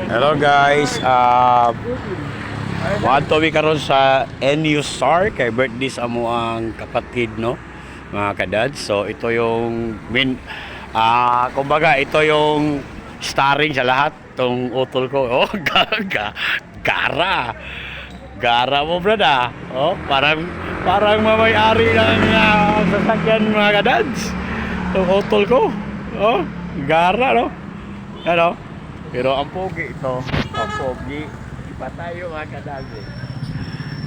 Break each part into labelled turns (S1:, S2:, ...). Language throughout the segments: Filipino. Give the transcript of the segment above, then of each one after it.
S1: Hello guys, wato mi karon sa NU Star kay birthday sa amo ang kapatid, no, mga kadads. So ito yung kumbaga ito yung starring sa lahat tong utol ko. Oh, gara mo brada. Oh, parang mamay-ari ng sasakyan, mga kadads. Tong utol ko. Oh, gara, no. Ano? Pero ang pogi ito, ang pogi. Iba tayo, mga kadads.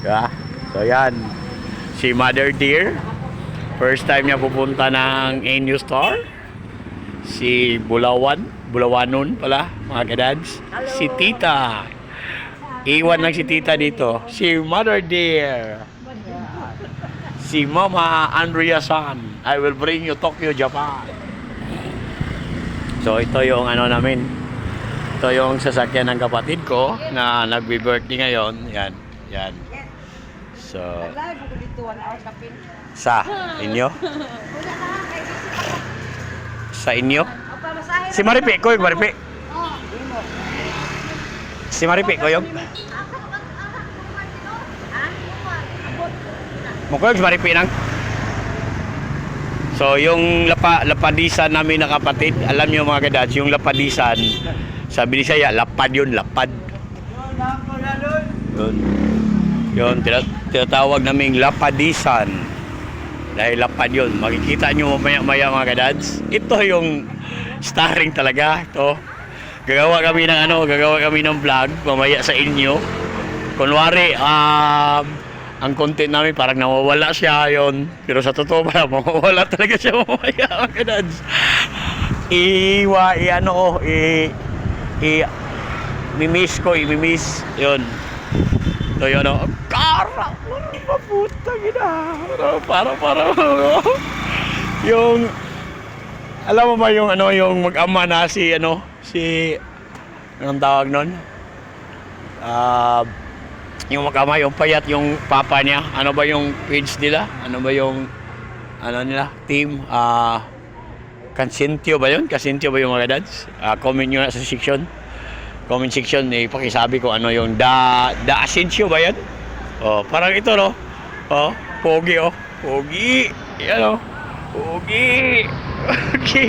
S1: Diba? So yan, si Mother Dear, first time niya pupunta ng NU Star. Si Bulawanon pala, mga kadads. Si Tita, iwan lang si Tita dito. Si Mother Dear, si Mama Andrea-san, I will bring you Tokyo, Japan. So ito yung ano namin. Ito yung sasakyan ng kapatid ko na nagbi-birthday ngayon. Yan, yan. So, sa inyo? Sa inyo? Si Maripi ko yung Maripi. Si Maripi ko yung. Mukha yung si Maripi nang. So, yung lapadisan namin na kapatid, alam niyo mga kadads, yung lapadisan, sabi ni saya, lapad yun, lapad. Yun, tinatawag naming lapadisan. Dahil lapad yun. Makikita nyo maya-maya, mga kadads. Ito yung starring talaga. Ito. Gagawa kami ng vlog mamaya sa inyo. Kunwari, ang content namin parang nawawala siya yon. Pero sa totoo pala, mawawala talaga siya mamaya, mga kadads. I-miss yun. So yun, kara maputa gina, para yung alam mo ba yung yung mag-ama na si anong tawag nun, yung mag-ama, yung payat, yung papa niya, ano ba yung page nila, ano ba yung nila, team Kansintyo ba yun? Kansintyo ba yung mga dads? Comment nyo na sa comment section, pakisabi ko ano yung Da Asensio ba yan? Oh, parang ito, no? Oh, pogi, oh. Pogi. Yan, oh. Pogi. Pogi.